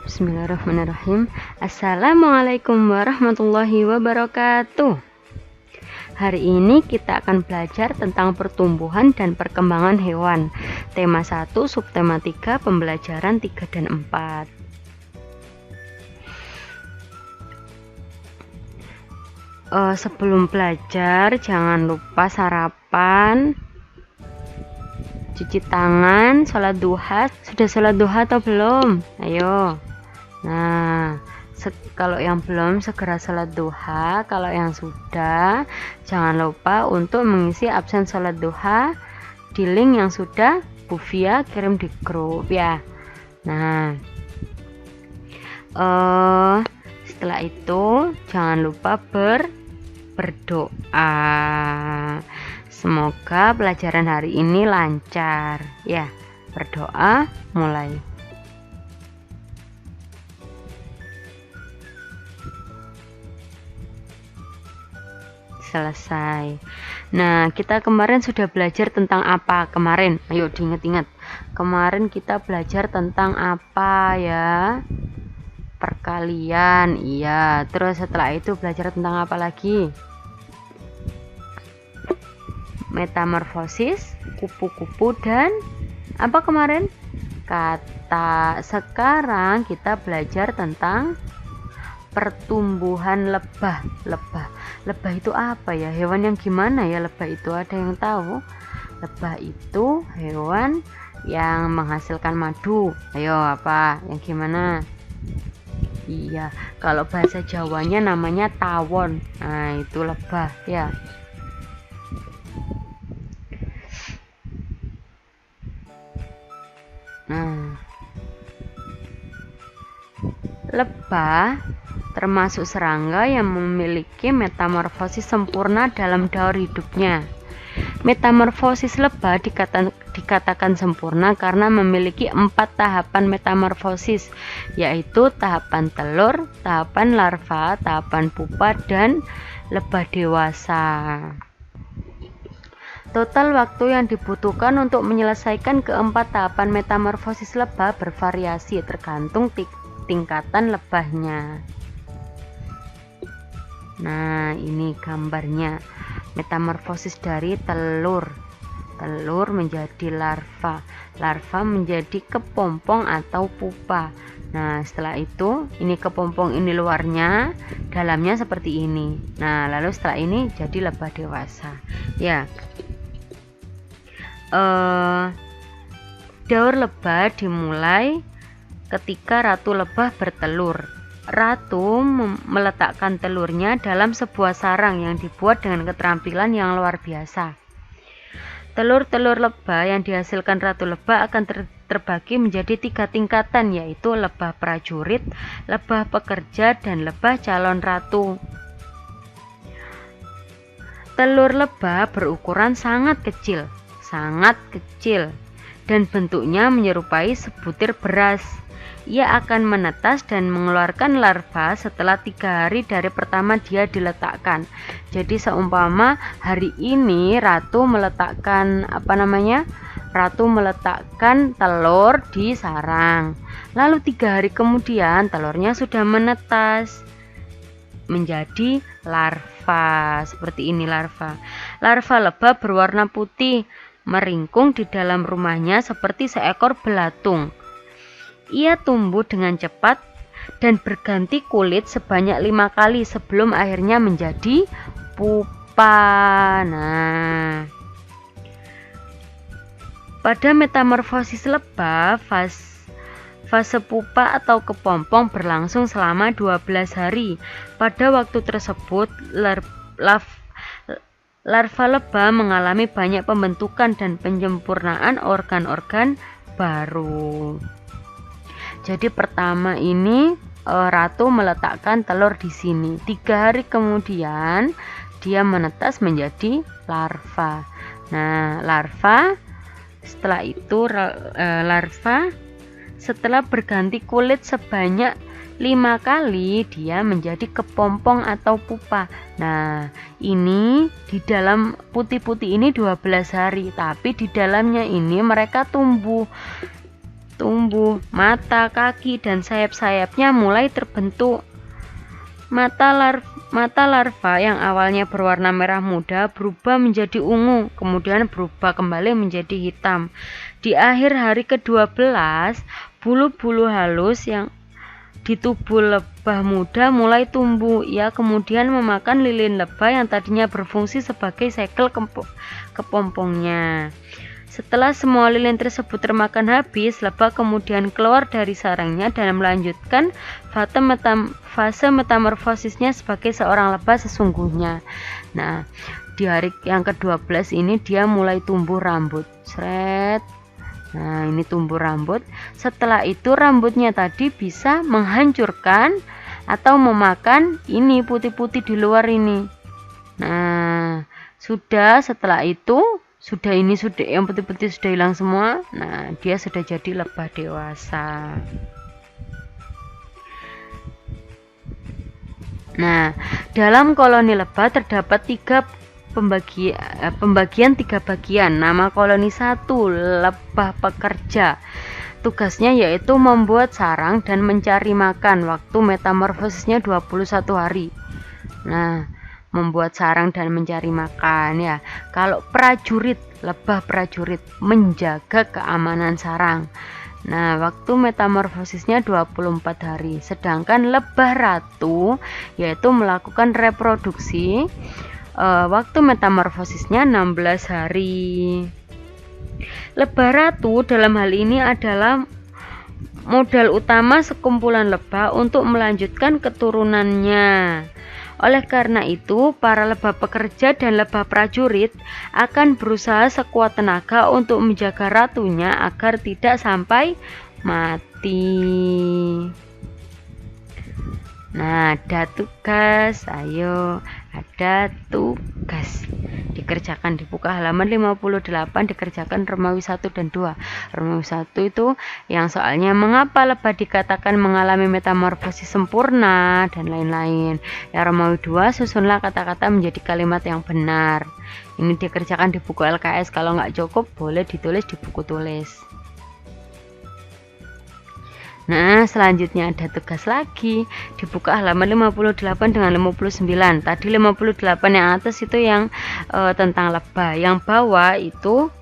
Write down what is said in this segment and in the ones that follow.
Bismillahirrahmanirrahim. Assalamualaikum warahmatullahi wabarakatuh. Hari ini kita akan belajar tentang pertumbuhan dan perkembangan hewan. Tema 1, subtema 3, pembelajaran 3 dan 4. Sebelum belajar, jangan lupa sarapan, cuci tangan, sholat duha. Sudah sholat duha atau belum? Ayo. Nah, kalau yang belum segera sholat duha. Kalau yang sudah, jangan lupa untuk mengisi absen sholat duha di link yang sudah Bu Fia kirim di grup ya. Nah, setelah itu jangan lupa berdoa. Semoga pelajaran hari ini lancar ya. Berdoa, mulai. Selesai. Nah, kita kemarin sudah belajar tentang apa kemarin? Ayo diingat-ingat. Kemarin kita belajar tentang apa ya? Perkalian. Iya. Terus setelah itu belajar tentang apa lagi? Metamorfosis, kupu-kupu, dan apa kemarin? Kata. Sekarang kita belajar tentang pertumbuhan lebah. Lebah itu apa ya? Hewan yang gimana ya lebah itu? Ada yang tahu? Lebah itu hewan yang menghasilkan madu. Ayo, apa? Yang gimana? Iya, kalau bahasa Jawanya namanya tawon. Nah, itu lebah ya. Nah, lebah termasuk serangga yang memiliki metamorfosis sempurna dalam daur hidupnya. Metamorfosis lebah dikatakan sempurna karena memiliki 4 tahapan metamorfosis, yaitu tahapan telur, tahapan larva, tahapan pupa, dan lebah dewasa. Total waktu yang dibutuhkan untuk menyelesaikan keempat tahapan metamorfosis lebah bervariasi tergantung tingkatan lebahnya. Nah, ini gambarnya. Metamorfosis dari telur menjadi larva, menjadi kepompong atau pupa. Nah, setelah itu ini kepompong, ini luarnya, dalamnya seperti ini. Nah, lalu setelah ini jadi lebah dewasa ya. Daur lebah dimulai ketika ratu lebah bertelur. Ratu meletakkan telurnya dalam sebuah sarang yang dibuat dengan keterampilan yang luar biasa. Telur-telur lebah yang dihasilkan ratu lebah akan terbagi menjadi 3 tingkatan, yaitu lebah prajurit, lebah pekerja, dan lebah calon ratu. Telur lebah berukuran sangat kecil dan bentuknya menyerupai sebutir beras. Ia akan menetas dan mengeluarkan larva setelah 3 hari dari pertama dia diletakkan. Jadi seumpama hari ini ratu meletakkan telur di sarang. Lalu 3 hari kemudian telurnya sudah menetas menjadi larva. Seperti ini larva. Larva lebah berwarna putih, meringkung di dalam rumahnya seperti seekor belatung. Ia tumbuh dengan cepat dan berganti kulit sebanyak 5 kali sebelum akhirnya menjadi pupa. Nah, pada metamorfosis lebah, fase pupa atau kepompong berlangsung selama 12 hari. Pada waktu tersebut, larva lebah mengalami banyak pembentukan dan penyempurnaan organ-organ baru. Jadi pertama ini ratu meletakkan telur di sini. 3 hari kemudian dia menetas menjadi larva. Nah, larva setelah berganti kulit sebanyak 5 kali dia menjadi kepompong atau pupa. Nah, ini di dalam putih-putih ini 12 hari, tapi di dalamnya ini mereka tumbuh tumbuh, mata, kaki, dan sayap-sayapnya mulai terbentuk. Mata larva yang awalnya berwarna merah muda berubah menjadi ungu, kemudian berubah kembali menjadi hitam. Di akhir hari ke-12, bulu-bulu halus yang di tubuh lebah muda mulai tumbuh. Ia kemudian memakan lilin lebah yang tadinya berfungsi sebagai segel kepompongnya. Setelah semua lilin tersebut termakan habis, lebah kemudian keluar dari sarangnya dan melanjutkan fase metamorfosisnya sebagai seorang lebah sesungguhnya. Nah, di hari yang ke-12 ini dia mulai tumbuh rambut. Sret. Nah, ini tumbuh rambut. Setelah itu rambutnya tadi bisa menghancurkan atau memakan ini putih-putih di luar ini. Nah, setelah itu yang putih-putih sudah hilang semua. Nah, dia sudah jadi lebah dewasa. Nah, dalam koloni lebah terdapat pembagian 3 bagian. Nama koloni 1, lebah pekerja. Tugasnya yaitu membuat sarang dan mencari makan. Waktu metamorfosisnya 21 hari. Nah, membuat sarang dan mencari makan ya. Kalau prajurit, lebah prajurit menjaga keamanan sarang. Nah, waktu metamorfosisnya 24 hari. Sedangkan lebah ratu yaitu melakukan reproduksi. Waktu metamorfosisnya 16 hari. Lebah ratu dalam hal ini adalah modal utama sekumpulan lebah untuk melanjutkan keturunannya. Oleh karena itu, para lebah pekerja dan lebah prajurit akan berusaha sekuat tenaga untuk menjaga ratunya agar tidak sampai mati. Nah, ada tugas, ayo, ada tugas. Dikerjakan, dibuka halaman 58, dikerjakan Romawi 1 dan 2. Romawi 1 itu yang soalnya mengapa lebah dikatakan mengalami metamorfosis sempurna dan lain-lain. Ya, Romawi 2 susunlah kata-kata menjadi kalimat yang benar. Ini dikerjakan di buku LKS, kalau nggak cukup boleh ditulis di buku tulis. Nah, selanjutnya ada tugas lagi. Dibuka halaman 58 dengan 59. Tadi 58 yang atas itu yang tentang lebah. Yang bawah itu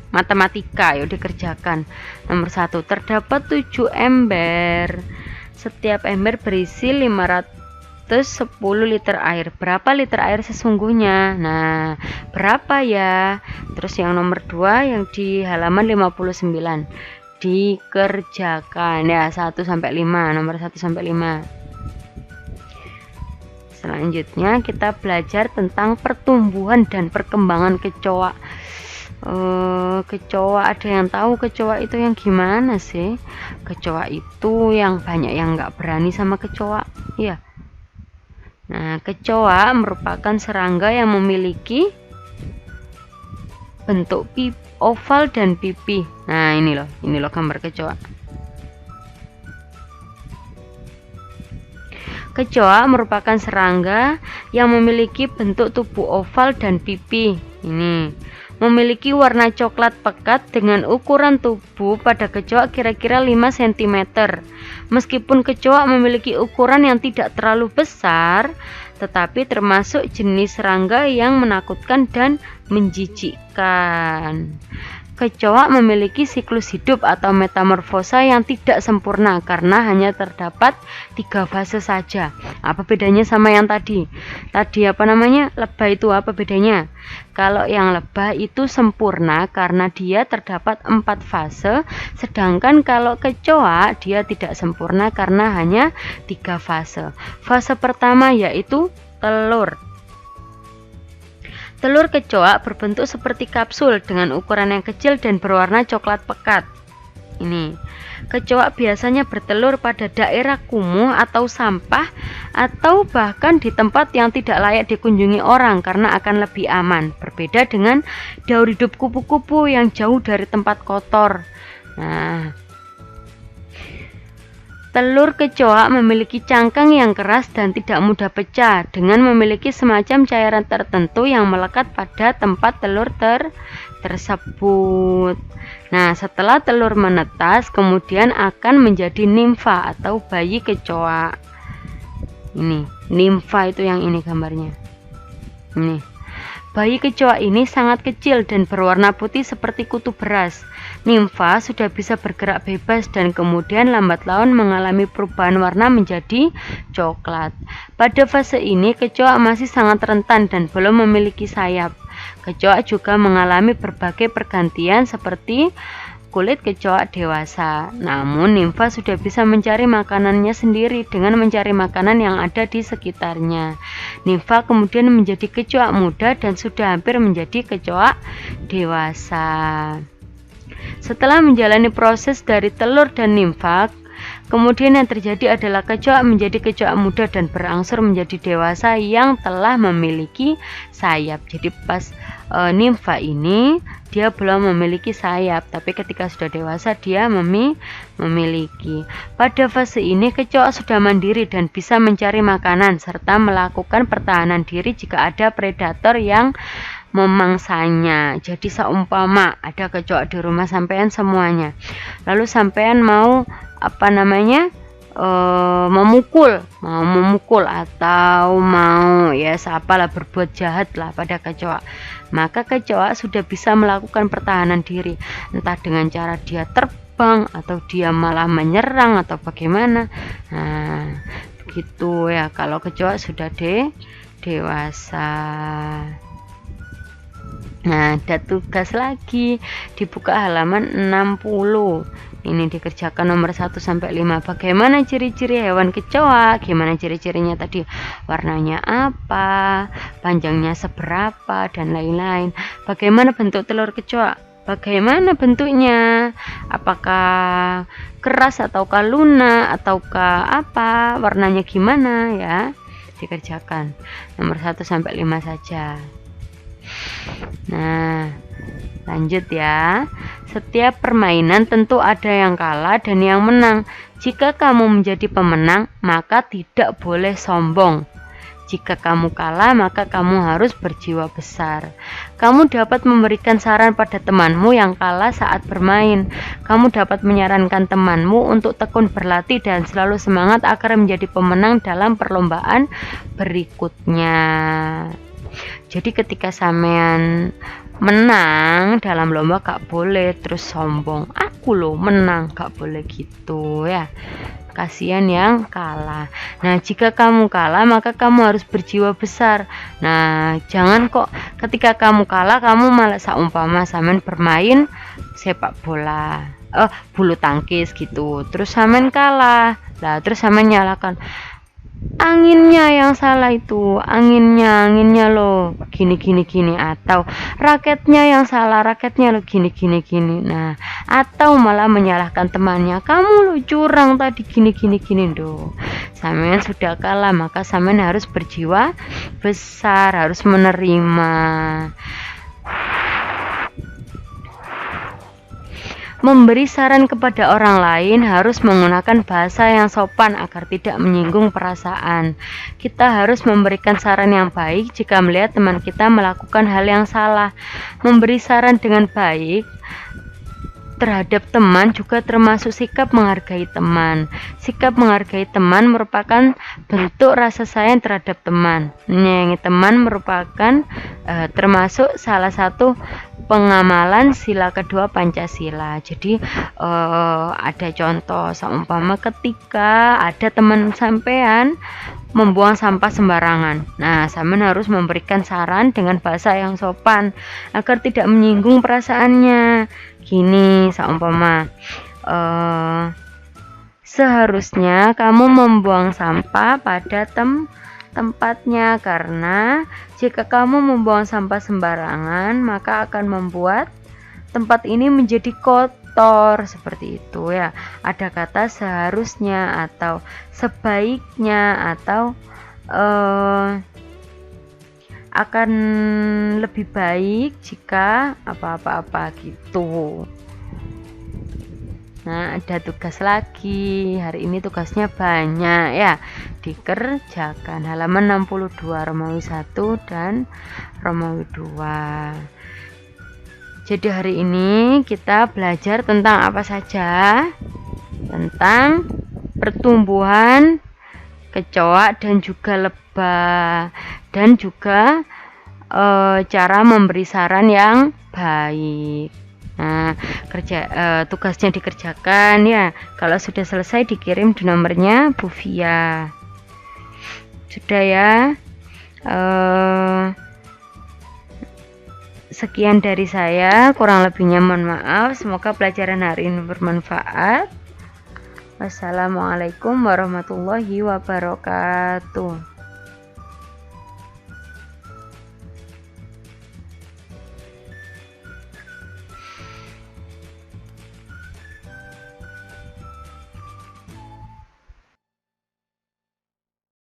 matematika. Yuk dikerjakan. Nomor 1, terdapat 7 ember. Setiap ember berisi 510 liter air. Berapa liter air sesungguhnya? Nah, berapa ya? Terus yang nomor 2 yang di halaman 59. Dikerjakan ya 1 sampai 5, nomor 1 sampai 5. Selanjutnya kita belajar tentang pertumbuhan dan perkembangan kecoa. Kecoa, ada yang tahu kecoa itu yang gimana sih? Kecoa itu yang banyak yang nggak berani sama kecoa, ya. Nah, kecoa merupakan serangga yang memiliki bentuk oval dan pipi. Nah, ini loh gambar kecoa. Kecoa merupakan serangga yang memiliki bentuk tubuh oval dan pipi. Ini memiliki warna coklat pekat dengan ukuran tubuh pada kecoa kira-kira 5 cm. Meskipun kecoa memiliki ukuran yang tidak terlalu besar, tetapi termasuk jenis serangga yang menakutkan dan menjijikkan. Kecoa memiliki siklus hidup atau metamorfosa yang tidak sempurna karena hanya terdapat 3 fase saja. Apa bedanya sama yang tadi? Lebah itu apa bedanya? Kalau yang lebah itu sempurna karena dia terdapat 4 fase, sedangkan kalau kecoa dia tidak sempurna karena hanya 3 fase. Fase pertama yaitu telur. Telur kecoa berbentuk seperti kapsul dengan ukuran yang kecil dan berwarna coklat pekat. Ini, kecoa biasanya bertelur pada daerah kumuh atau sampah atau bahkan di tempat yang tidak layak dikunjungi orang karena akan lebih aman. Berbeda dengan daur hidup kupu-kupu yang jauh dari tempat kotor. Nah, Telur kecoa memiliki cangkang yang keras dan tidak mudah pecah, dengan memiliki semacam cairan tertentu yang melekat pada tempat telur tersebut. Nah, setelah telur menetas, kemudian akan menjadi nimfa atau bayi kecoa. Ini, nimfa itu yang ini gambarnya. Ini. Bayi kecoa ini sangat kecil dan berwarna putih seperti kutu beras. Nimfa sudah bisa bergerak bebas dan kemudian lambat laun mengalami perubahan warna menjadi coklat. Pada fase ini, kecoa masih sangat rentan dan belum memiliki sayap. Kecoa juga mengalami berbagai pergantian seperti kulit kecoa dewasa. Namun, nimfa sudah bisa mencari makanannya sendiri dengan mencari makanan yang ada di sekitarnya. Nimfa kemudian menjadi kecoa muda dan sudah hampir menjadi kecoa dewasa. Setelah menjalani proses dari telur dan nimfa, kemudian yang terjadi adalah kecoa menjadi kecoa muda dan berangsur menjadi dewasa yang telah memiliki sayap. Jadi pas nimfa ini dia belum memiliki sayap, tapi ketika sudah dewasa dia memiliki. Pada fase ini kecoa sudah mandiri dan bisa mencari makanan serta melakukan pertahanan diri jika ada predator yang memangsanya. Jadi seumpama ada kecoa di rumah sampean semuanya, lalu sampean mau memukul atau mau ya apalah berbuat jahat lah pada kecoa, maka kecoa sudah bisa melakukan pertahanan diri, entah dengan cara dia terbang atau dia malah menyerang atau bagaimana. Nah, begitu ya kalau kecoa sudah dewasa. Nah, ada tugas lagi, dibuka halaman 60. Ini dikerjakan nomor 1 sampai 5. Bagaimana ciri-ciri hewan kecoa? Gimana ciri-cirinya tadi? Warnanya apa? Panjangnya seberapa? Dan lain-lain. Bagaimana bentuk telur kecoa? Bagaimana bentuknya? Apakah keras ataukah lunak ataukah apa? Warnanya gimana ya? Dikerjakan nomor 1 sampai 5 saja. Nah, lanjut ya. Setiap permainan tentu ada yang kalah dan yang menang. Jika kamu menjadi pemenang, maka tidak boleh sombong. Jika kamu kalah, maka kamu harus berjiwa besar. Kamu dapat memberikan saran pada temanmu yang kalah saat bermain. Kamu dapat menyarankan temanmu untuk tekun berlatih dan selalu semangat agar menjadi pemenang dalam perlombaan berikutnya. Jadi ketika sampean menang dalam lomba gak boleh terus sombong, aku loh menang, gak boleh gitu ya, kasihan yang kalah. Nah, jika kamu kalah maka kamu harus berjiwa besar. Nah, jangan kok ketika kamu kalah kamu malah seumpama sampean bermain sepak bola, bulu tangkis gitu, terus sampean kalah lah, terus sampean nyalakan anginnya yang salah, itu anginnya loh gini atau raketnya yang salah, raketnya lo gini. Nah, atau malah menyalahkan temannya, kamu lo curang tadi gini do. Sampean sudah kalah, maka sampean harus berjiwa besar, harus menerima. Memberi saran kepada orang lain harus menggunakan bahasa yang sopan agar tidak menyinggung perasaan. Kita harus memberikan saran yang baik jika melihat teman kita melakukan hal yang salah. Memberi saran dengan baik terhadap teman juga termasuk sikap menghargai teman. Sikap menghargai teman merupakan bentuk rasa sayang terhadap teman. Menyayangi teman merupakan termasuk salah satu pengamalan sila kedua Pancasila. Jadi ada contoh seumpama ketika ada teman sampean membuang sampah sembarangan. Nah, sampean harus memberikan saran dengan bahasa yang sopan agar tidak menyinggung perasaannya. Gini, seumpama seharusnya kamu membuang sampah pada tempatnya, karena jika kamu membuang sampah sembarangan maka akan membuat tempat ini menjadi kotor, seperti itu ya. Ada kata seharusnya atau sebaiknya atau akan lebih baik jika apa gitu. Nah, ada tugas lagi. Hari ini tugasnya banyak ya. Dikerjakan halaman 62 Romawi 1 dan Romawi 2. Jadi hari ini kita belajar tentang apa saja? Tentang pertumbuhan kecoa dan juga lebah, dan juga cara memberi saran yang baik. Nah, tugasnya dikerjakan ya. Kalau sudah selesai dikirim di nomornya Bu Via. Sudah ya. Sekian dari saya, kurang lebihnya mohon maaf. Semoga pelajaran hari ini bermanfaat. Wassalamualaikum warahmatullahi wabarakatuh.